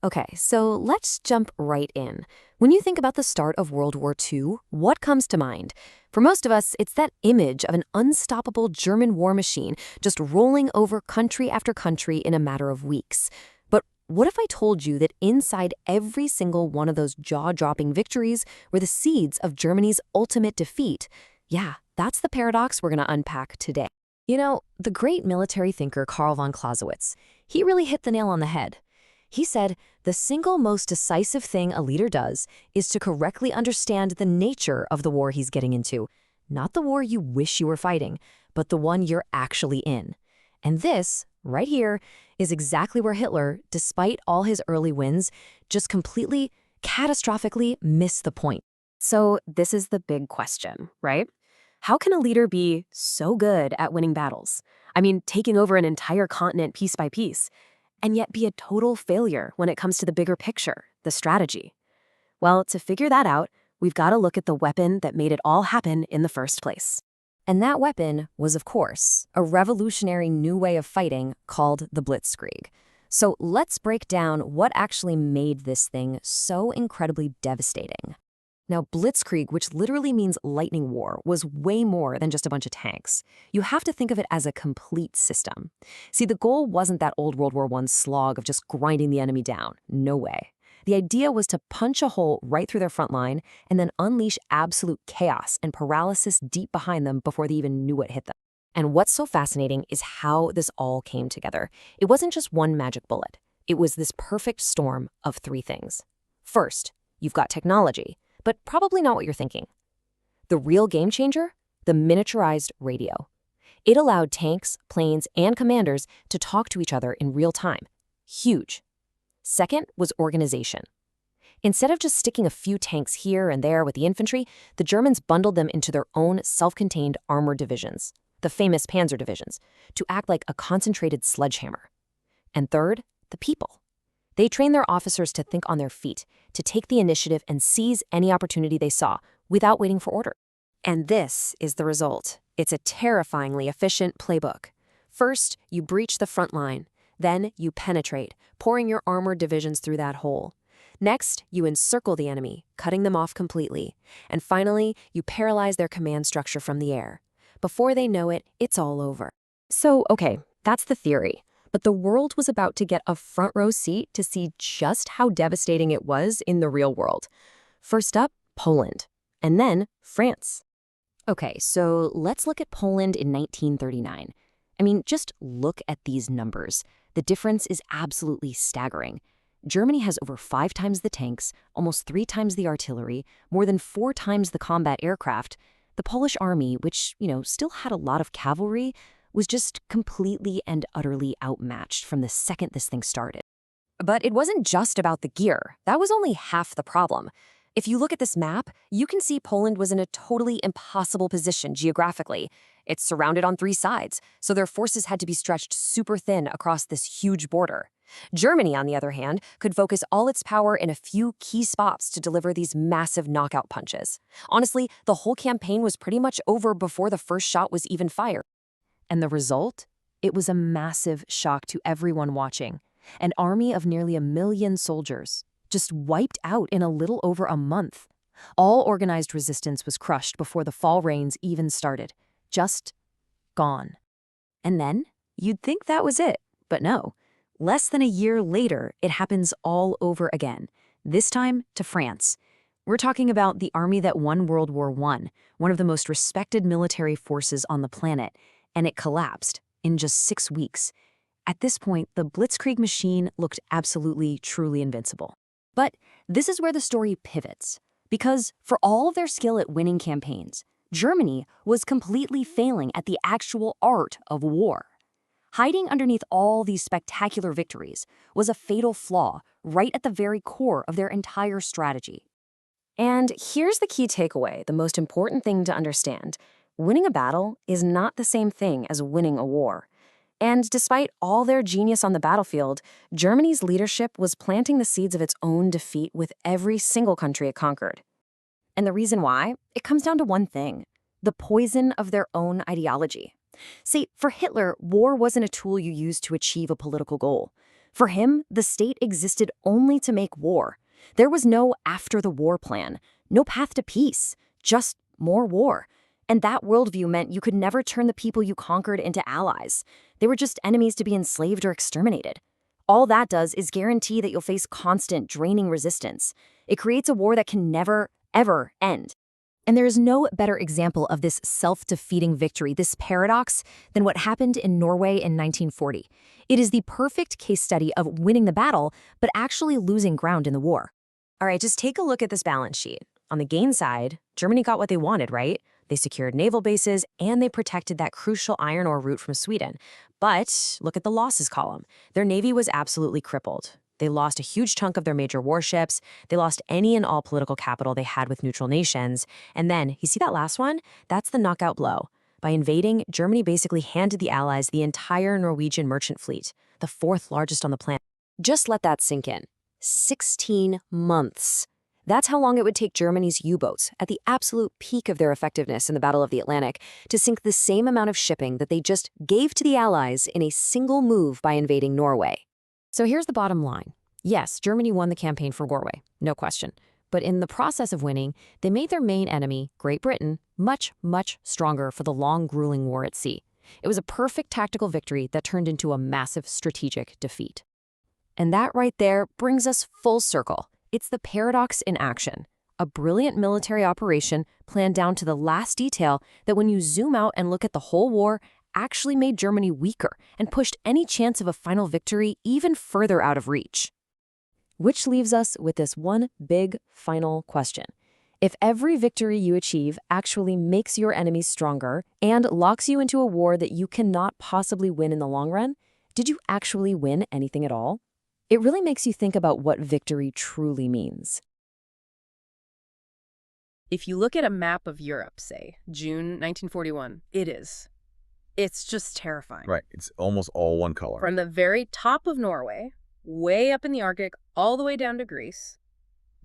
Okay, so let's jump right in. When you think about the start of World War II, what comes to mind? For most of us, it's that image of an unstoppable German war machine just rolling over country after country in a matter of weeks. But what if I told you that inside every single one of those jaw-dropping victories were the seeds of Germany's ultimate defeat? Yeah, that's the paradox we're going to unpack today. You know, the great military thinker Karl von Clausewitz, he really hit the nail on the head. He said, the single most decisive thing a leader does is to correctly understand the nature of the war he's getting into. Not the war you wish you were fighting, but the one you're actually in. And this, right here, is exactly where Hitler, despite all his early wins, just completely, catastrophically missed the point. So this is the big question, right? How can a leader be so good at winning battles? I mean, taking over an entire continent piece by piece, and yet be a total failure when it comes to the bigger picture, the strategy? Well, to figure that out, we've got to look at the weapon that made it all happen in the first place. And that weapon was, of course, a revolutionary new way of fighting called the Blitzkrieg. So let's break down what actually made this thing so incredibly devastating. Now, Blitzkrieg, which literally means lightning war, was way more than just a bunch of tanks. You have to think of it as a complete system. See, the goal wasn't that old World War I slog of just grinding the enemy down. No way. The idea was to punch a hole right through their front line and then unleash absolute chaos and paralysis deep behind them before they even knew what hit them. And what's so fascinating is how this all came together. It wasn't just one magic bullet. It was this perfect storm of three things. First, you've got technology, but probably not what you're thinking. The real game changer? The miniaturized radio. It allowed tanks, planes, and commanders to talk to each other in real time. Huge. Second was organization. Instead of just sticking a few tanks here and there with the infantry, the Germans bundled them into their own self-contained armored divisions, the famous Panzer divisions, to act like a concentrated sledgehammer. And third, the people. They trained their officers to think on their feet, to take the initiative and seize any opportunity they saw without waiting for order. And this is the result. It's a terrifyingly efficient playbook. First, you breach the front line. Then you penetrate, pouring your armored divisions through that hole. Next, you encircle the enemy, cutting them off completely. And finally, you paralyze their command structure from the air. Before they know it, it's all over. So, okay, that's the theory. But the world was about to get a front row seat to see just how devastating it was in the real world. First up, Poland, and then France. Okay, so let's look at Poland in 1939. I mean, just look at these numbers. The difference is absolutely staggering. Germany has over 5 times the tanks, almost 3 times the artillery, more than 4 times the combat aircraft. The Polish army, which, still had a lot of cavalry, was just completely and utterly outmatched from the second this thing started. But it wasn't just about the gear. That was only half the problem. If you look at this map, you can see Poland was in a totally impossible position geographically. It's surrounded on 3 sides, so their forces had to be stretched super thin across this huge border. Germany, on the other hand, could focus all its power in a few key spots to deliver these massive knockout punches. Honestly, the whole campaign was pretty much over before the first shot was even fired. And the result? It was a massive shock to everyone watching. An army of nearly 1 million soldiers, just wiped out in a little over a month. All organized resistance was crushed before the fall rains even started. Just gone. And then, you'd think that was it, but no. Less than a year later, it happens all over again, this time to France. We're talking about the army that won World War I, one of the most respected military forces on the planet, and it collapsed in just 6 weeks. At this point, the Blitzkrieg machine looked absolutely, truly invincible. But this is where the story pivots, because for all of their skill at winning campaigns, Germany was completely failing at the actual art of war. Hiding underneath all these spectacular victories was a fatal flaw right at the very core of their entire strategy. And here's the key takeaway, the most important thing to understand. Winning a battle is not the same thing as winning a war. And despite all their genius on the battlefield, Germany's leadership was planting the seeds of its own defeat with every single country it conquered. And the reason why? It comes down to one thing: the poison of their own ideology. See, for Hitler, war wasn't a tool you used to achieve a political goal. For him, the state existed only to make war. There was no after-the-war plan, no path to peace, just more war. And that worldview meant you could never turn the people you conquered into allies. They were just enemies to be enslaved or exterminated. All that does is guarantee that you'll face constant, draining resistance. It creates a war that can never, ever end. And there is no better example of this self-defeating victory, this paradox, than what happened in Norway in 1940. It is the perfect case study of winning the battle, but actually losing ground in the war. All right, just take a look at this balance sheet. On the gain side, Germany got what they wanted, right? They secured naval bases, and they protected that crucial iron ore route from Sweden. But look at the losses column. Their navy was absolutely crippled. They lost a huge chunk of their major warships. They lost any and all political capital they had with neutral nations. And then, you see that last one? That's the knockout blow. By invading, Germany basically handed the Allies the entire Norwegian merchant fleet, the fourth largest on the planet. Just let that sink in. 16 months. That's how long it would take Germany's U-boats, at the absolute peak of their effectiveness in the Battle of the Atlantic, to sink the same amount of shipping that they just gave to the Allies in a single move by invading Norway. So here's the bottom line. Yes, Germany won the campaign for Norway, no question. But in the process of winning, they made their main enemy, Great Britain, much, much stronger for the long, grueling war at sea. It was a perfect tactical victory that turned into a massive strategic defeat. And that right there brings us full circle. It's the paradox in action. A brilliant military operation planned down to the last detail that when you zoom out and look at the whole war, actually made Germany weaker and pushed any chance of a final victory even further out of reach. Which leaves us with this one big final question. If every victory you achieve actually makes your enemies stronger and locks you into a war that you cannot possibly win in the long run, did you actually win anything at all? It really makes you think about what victory truly means. If you look at a map of Europe, say, June 1941, it's just terrifying. Right. It's almost all one color. From the very top of Norway, way up in the Arctic, all the way down to Greece,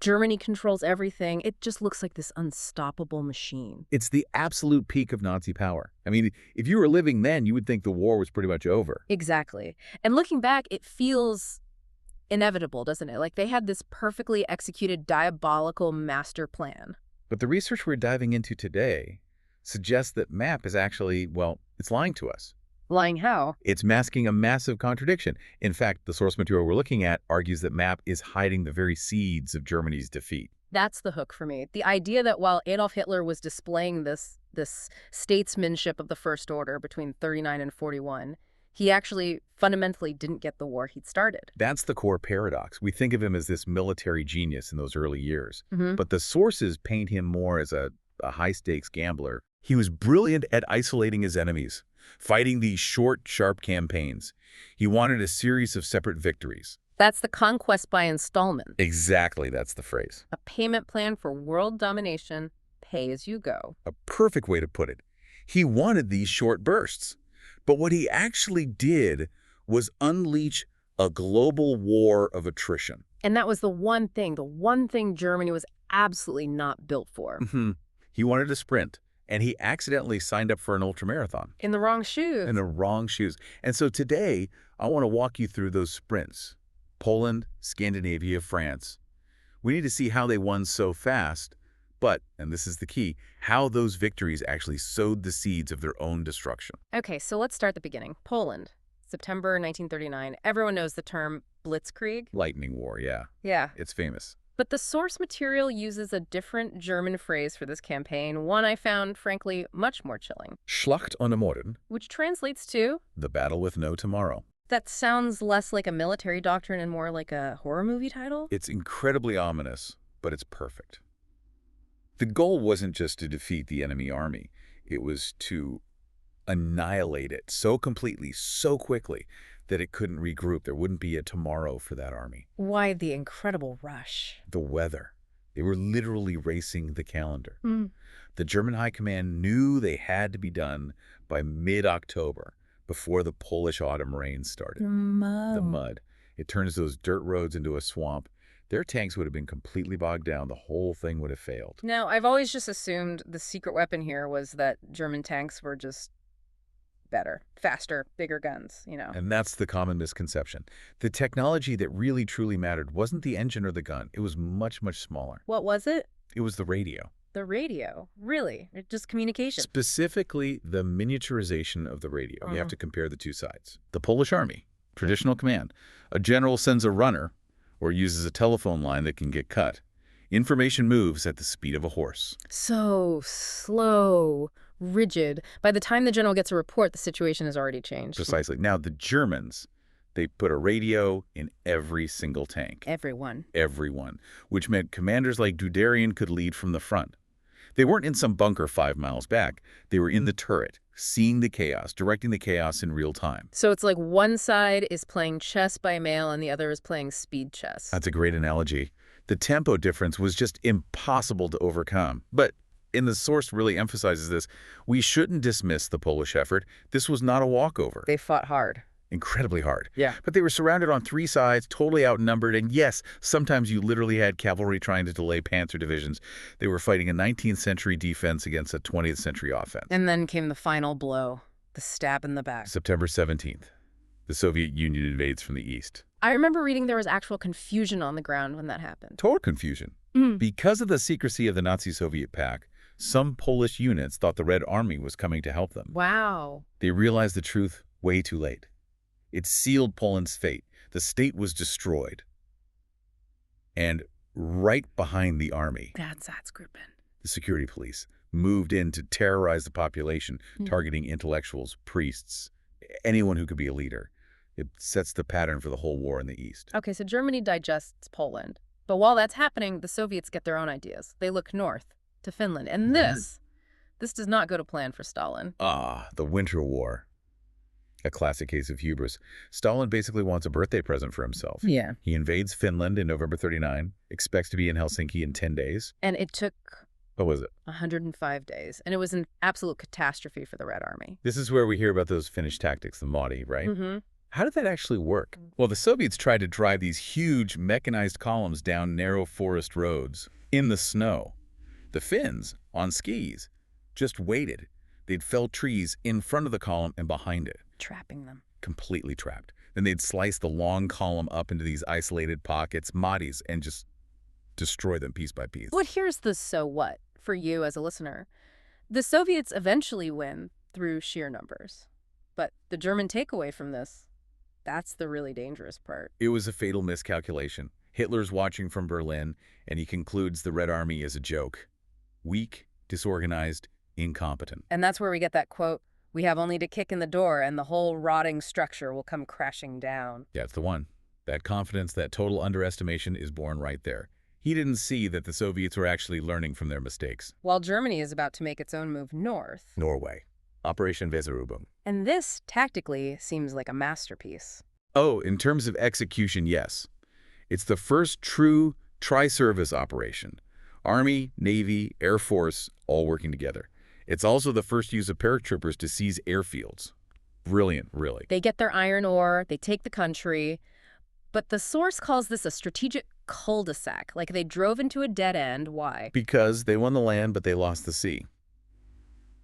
Germany controls everything. It just looks like this unstoppable machine. It's the absolute peak of Nazi power. I mean, if you were living then, you would think the war was pretty much over. Exactly. And looking back, it feels inevitable, doesn't it? Like they had this perfectly executed diabolical master plan. But the research we're diving into today suggests that MAP is actually, well, it's lying to us. Lying how? It's masking a massive contradiction. In fact, the source material we're looking at argues that MAP is hiding the very seeds of Germany's defeat. That's the hook for me. The idea that while Adolf Hitler was displaying this statesmanship of the First Order between 39 and 41, he actually fundamentally didn't get the war he'd started. That's the core paradox. We think of him as this military genius in those early years. Mm-hmm. But the sources paint him more as a high-stakes gambler. He was brilliant at isolating his enemies, fighting these short, sharp campaigns. He wanted a series of separate victories. That's the conquest by installments. Exactly, that's the phrase. A payment plan for world domination, pay as you go. A perfect way to put it. He wanted these short bursts. But what he actually did was unleash a global war of attrition. And that was the one thing Germany was absolutely not built for. He wanted to sprint, and he accidentally signed up for an ultramarathon. In the wrong shoes. In the wrong shoes. And so today, I want to walk you through those sprints. Poland, Scandinavia, France. We need to see how they won so fast, but, and this is the key, how those victories actually sowed the seeds of their own destruction. Okay, so let's start at the beginning. Poland, September 1939. Everyone knows the term blitzkrieg. Lightning War, yeah. Yeah. It's famous. But the source material uses a different German phrase for this campaign, one I found, frankly, much more chilling. Schlacht ohne Morgen. Which translates to? The battle with no tomorrow. That sounds less like a military doctrine and more like a horror movie title? It's incredibly ominous, but it's perfect. The goal wasn't just to defeat the enemy army. It was to annihilate it so completely, so quickly, that it couldn't regroup. There wouldn't be a tomorrow for that army. Why the incredible rush? The weather. They were literally racing the calendar. The German High Command knew they had to be done by mid-October, before the Polish autumn rains started. The mud. It turns those dirt roads into a swamp. Their tanks would have been completely bogged down. The whole thing would have failed. Now, I've always just assumed the secret weapon here was that German tanks were just better, faster, bigger guns, And that's the common misconception. The technology that really truly mattered wasn't the engine or the gun. It was much, much smaller. What was it? It was the radio. The radio. Really? Just communication. Specifically, the miniaturization of the radio. You have to compare the two sides. The Polish army, traditional command. A general sends a runner or uses a telephone line that can get cut. Information moves at the speed of a horse. So slow, rigid. By the time the general gets a report, the situation has already changed. Precisely. Now, the Germans, they put a radio in every single tank. Everyone. Everyone. Which meant commanders like Guderian could lead from the front. They weren't in some bunker 5 miles back. They were in the turret, seeing the chaos, directing the chaos in real time. So it's like one side is playing chess by mail and the other is playing speed chess. That's a great analogy. The tempo difference was just impossible to overcome. But, and the source really emphasizes this, we shouldn't dismiss the Polish effort. This was not a walkover. They fought hard. Incredibly hard. Yeah. But they were surrounded on 3 sides, totally outnumbered, and yes, sometimes you literally had cavalry trying to delay panzer divisions. They were fighting a 19th century defense against a 20th century offense. And then came the final blow, the stab in the back. September 17th. The Soviet Union invades from the east. I remember reading there was actual confusion on the ground when that happened. Total confusion. Because of the secrecy of the Nazi-Soviet pact, some Polish units thought the Red Army was coming to help them. Wow. They realized the truth way too late. It sealed Poland's fate. The state was destroyed. And right behind the army, the security police moved in to terrorize the population, targeting intellectuals, priests, anyone who could be a leader. It sets the pattern for the whole war in the East. Okay, so Germany digests Poland. But while that's happening, the Soviets get their own ideas. They look north to Finland. And this does not go to plan for Stalin. The Winter War. A classic case of hubris. Stalin basically wants a birthday present for himself. Yeah. He invades Finland in November 39, expects to be in Helsinki in 10 days. And it took... What was it? 105 days. And it was an absolute catastrophe for the Red Army. This is where we hear about those Finnish tactics, the Mahdi, right? How did that actually work? Well, the Soviets tried to drive these huge mechanized columns down narrow forest roads in the snow. The Finns, on skis, just waited. They'd fell trees in front of the column and behind it. Trapping them. Completely trapped. Then they'd slice the long column up into these isolated pockets, Mahdis, and just destroy them piece by piece. But here's the so what for you as a listener. The Soviets eventually win through sheer numbers. But the German takeaway from this, that's the really dangerous part. It was a fatal miscalculation. Hitler's watching from Berlin, and he concludes the Red Army is a joke. Weak, disorganized, incompetent. And that's where we get that quote, "We have only to kick in the door and the whole rotting structure will come crashing down." Yeah, it's the one. That confidence, that total underestimation is born right there. He didn't see that the Soviets were actually learning from their mistakes. While Germany is about to make its own move north. Norway. Operation Weserübung. And this, tactically, seems like a masterpiece. Oh, in terms of execution, yes. It's the first true tri-service operation. Army, Navy, Air Force, all working together. It's also the first use of paratroopers to seize airfields. Brilliant, really. They get their iron ore, they take the country, but the source calls this a strategic cul-de-sac, like they drove into a dead end. Why? Because they won the land, but they lost the sea.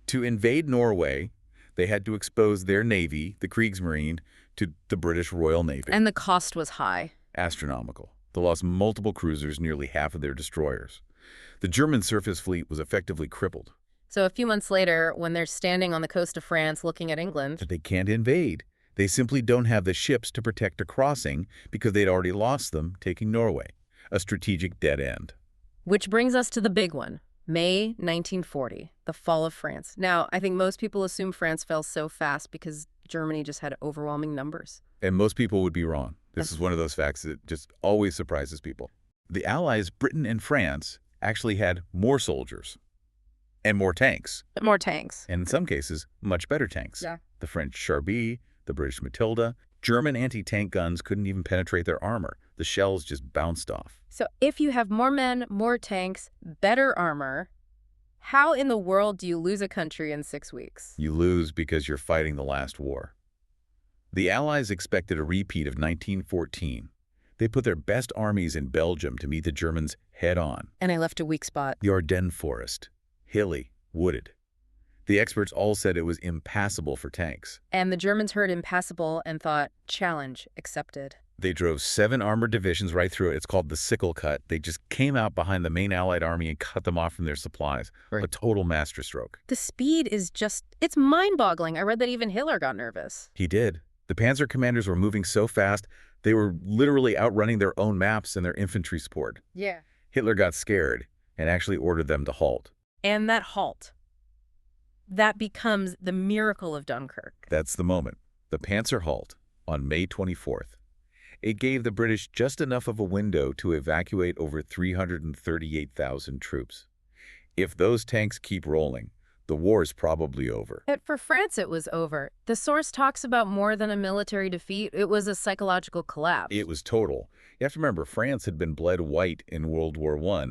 To invade Norway, they had to expose their navy, the Kriegsmarine, to the British Royal Navy. And the cost was high. Astronomical. They lost multiple cruisers, nearly half of their destroyers. The German surface fleet was effectively crippled. So a few months later, when they're standing on the coast of France looking at England... But they can't invade. They simply don't have the ships to protect a crossing because they'd already lost them taking Norway. A strategic dead end. Which brings us to the big one. May 1940, the fall of France. Now, I think most people assume France fell so fast because Germany just had overwhelming numbers. And most people would be wrong. This is one of those facts that just always surprises people. The Allies, Britain and France, actually had more soldiers and more tanks. More tanks. And in some cases, much better tanks. Yeah. The French Charbie, the British Matilda. German anti-tank guns couldn't even penetrate their armor. The shells just bounced off. So if you have more men, more tanks, better armor, how in the world do you lose a country in 6 weeks? You lose because you're fighting the last war. The Allies expected a repeat of 1914. They put their best armies in Belgium to meet the Germans head-on. And I left a weak spot. The Ardennes forest, hilly, wooded. The experts all said it was impassable for tanks. And the Germans heard impassable and thought, challenge accepted. They drove 7 armored divisions right through it. It's called the Sickle Cut. They just came out behind the main Allied army and cut them off from their supplies. Right. A total masterstroke. The speed is just, it's mind-boggling. I read that even Hitler got nervous. He did. The panzer commanders were moving so fast, they were literally outrunning their own maps and their infantry support. Yeah. Hitler got scared and actually ordered them to halt. And that halt, that becomes the miracle of Dunkirk. That's the moment. The Panzer halt on May 24th. It gave the British just enough of a window to evacuate over 338,000 troops. If those tanks keep rolling, the war's probably over. But for France, it was over. The source talks about more than a military defeat. It was a psychological collapse. It was total. You have to remember, France had been bled white in World War I.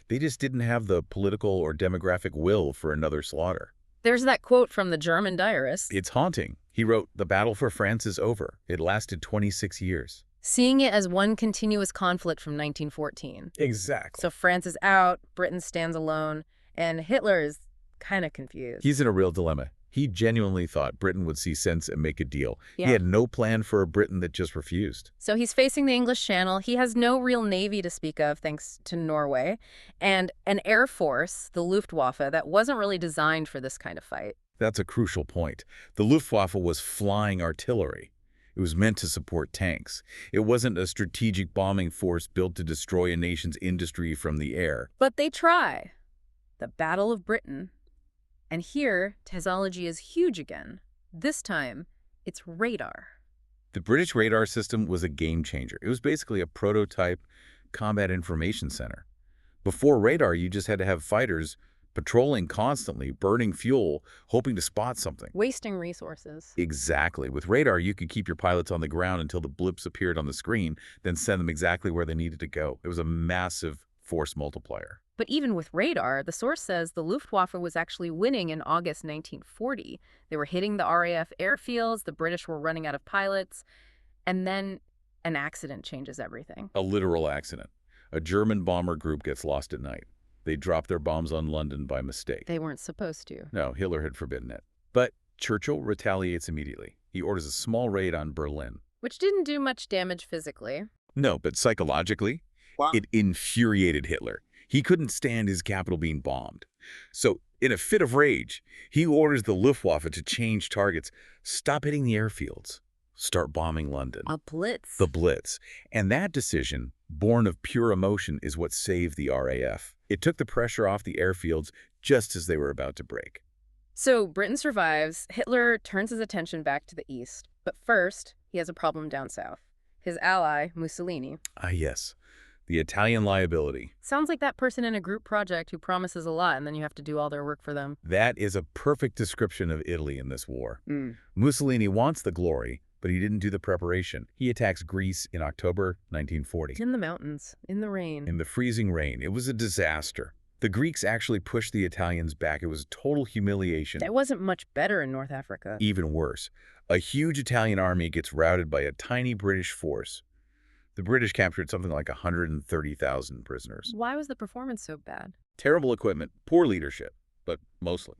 They just didn't have the political or demographic will for another slaughter. There's that quote from the German diarist. It's haunting. He wrote, "The battle for France is over. It lasted 26 years." Seeing it as one continuous conflict from 1914. Exactly. So France is out, Britain stands alone, and Hitler is kind of confused. He's in a real dilemma. He genuinely thought Britain would see sense and make a deal. Yeah. He had no plan for a Britain that just refused. So he's facing the English Channel. He has no real navy to speak of, thanks to Norway, and an air force, the Luftwaffe, that wasn't really designed for this kind of fight. That's a crucial point. The Luftwaffe was flying artillery. It was meant to support tanks. It wasn't a strategic bombing force built to destroy a nation's industry from the air. But they try. The Battle of Britain. And here, technology is huge again. This time, it's radar. The British radar system was a game changer. It was basically a prototype combat information center. Before radar, you just had to have fighters patrolling constantly, burning fuel, hoping to spot something. Wasting resources. Exactly. With radar, you could keep your pilots on the ground until the blips appeared on the screen, then send them exactly where they needed to go. It was a massive force multiplier. But even with radar, the source says the Luftwaffe was actually winning in August 1940. They were hitting the RAF airfields, the British were running out of pilots, and then an accident changes everything. A literal accident. A German bomber group gets lost at night. They drop their bombs on London by mistake. They weren't supposed to. No, Hitler had forbidden it. But Churchill retaliates immediately. He orders a small raid on Berlin. Which didn't do much damage physically. No, but psychologically, it infuriated Hitler. He couldn't stand his capital being bombed. So, in a fit of rage, he orders the Luftwaffe to change targets, stop hitting the airfields, start bombing London. A blitz. The Blitz. And that decision, born of pure emotion, is what saved the RAF. It took the pressure off the airfields just as they were about to break. So Britain survives. Hitler turns his attention back to the east. But first, he has a problem down south. His ally, Mussolini. Ah, yes. The Italian liability. Sounds like that person in a group project who promises a lot and then you have to do all their work for them. That is a perfect description of Italy in this war. Mussolini wants the glory, but he didn't do the preparation. He attacks Greece in October 1940. In the mountains, in the rain. In the freezing rain. It was a disaster. The Greeks actually pushed the Italians back. It was a total humiliation. It wasn't much better in North Africa. Even worse. A huge Italian army gets routed by a tiny British force. The British captured something like 130,000 prisoners. Why was the performance so bad? Terrible equipment, poor leadership, but mostly.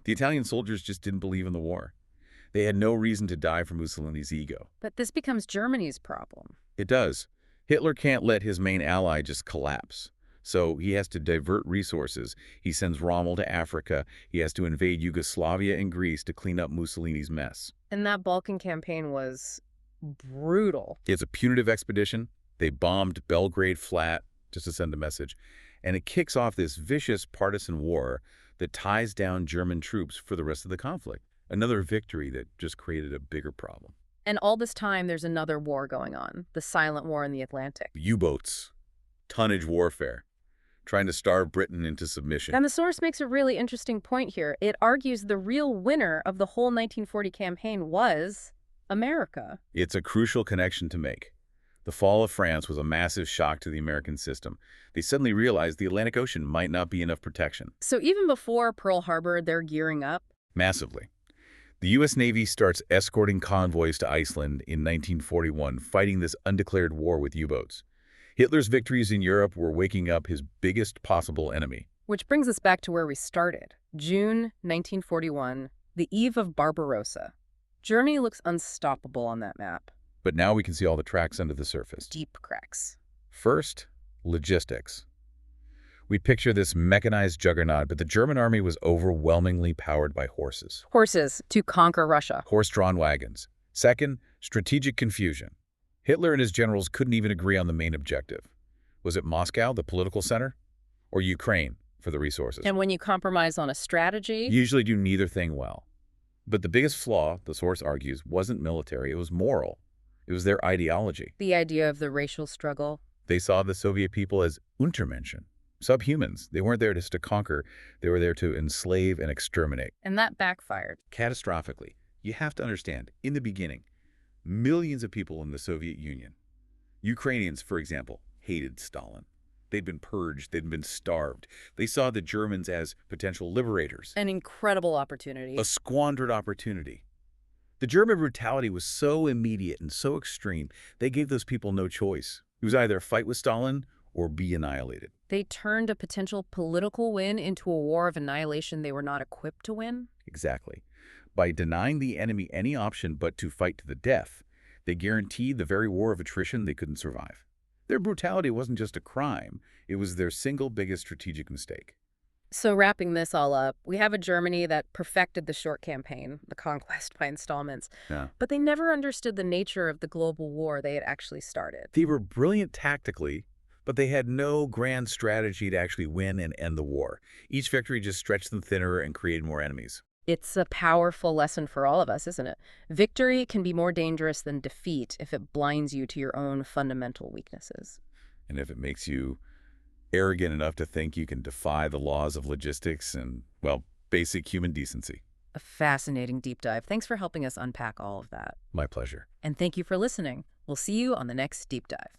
The Italian soldiers just didn't believe in the war. They had no reason to die for Mussolini's ego. But this becomes Germany's problem. It does. Hitler can't let his main ally just collapse. So he has to divert resources. He sends Rommel to Africa. He has to invade Yugoslavia and Greece to clean up Mussolini's mess. And that Balkan campaign was brutal. It's a punitive expedition. They bombed Belgrade flat just to send a message. And it kicks off this vicious partisan war that ties down German troops for the rest of the conflict. Another victory that just created a bigger problem. And all this time, there's another war going on, the silent war in the Atlantic. U-boats, tonnage warfare, trying to starve Britain into submission. And the source makes a really interesting point here. It argues the real winner of the whole 1940 campaign was America. It's a crucial connection to make. The fall of France was a massive shock to the American system. They suddenly realized the Atlantic Ocean might not be enough protection. So even before Pearl Harbor, they're gearing up? Massively. The U.S. Navy starts escorting convoys to Iceland in 1941, fighting this undeclared war with U-boats. Hitler's victories in Europe were waking up his biggest possible enemy. Which brings us back to where we started. June 1941, the eve of Barbarossa. Germany looks unstoppable on that map. But now we can see all the tracks under the surface. Deep cracks. First, logistics. We picture this mechanized juggernaut, but the German army was overwhelmingly powered by horses. Horses to conquer Russia. Horse-drawn wagons. Second, strategic confusion. Hitler and his generals couldn't even agree on the main objective. Was it Moscow, the political center, or Ukraine for the resources? And when you compromise on a strategy, You usually do neither thing well. But the biggest flaw, the source argues, wasn't military, it was moral. It was their ideology. the idea of the racial struggle. They saw the Soviet people as Untermenschen, subhumans. They weren't there just to conquer, they were there to enslave and exterminate. And that backfired. Catastrophically. You have to understand, in the beginning, millions of people in the Soviet Union, Ukrainians, for example, hated Stalin. They'd been purged, they'd been starved. They saw the Germans as potential liberators. An incredible opportunity. A squandered opportunity. The German brutality was so immediate and so extreme, they gave those people no choice. It was either fight with Stalin or be annihilated. They turned a potential political win into a war of annihilation they were not equipped to win. Exactly. By denying the enemy any option but to fight to the death, they guaranteed the very war of attrition they couldn't survive. Their brutality wasn't just a crime, it was their single biggest strategic mistake. So wrapping this all up, we have a Germany that perfected the short campaign, the conquest by installments, Yeah. but they never understood the nature of the global war they had actually started. They were brilliant tactically, but they had no grand strategy to actually win and end the war. Each victory just stretched them thinner and created more enemies. It's a powerful lesson for all of us, isn't it? Victory can be more dangerous than defeat if it blinds you to your own fundamental weaknesses. And if it makes you arrogant enough to think you can defy the laws of logistics and, well, basic human decency. A fascinating deep dive. Thanks for helping us unpack all of that. My pleasure. And thank you for listening. We'll see you on the next deep dive.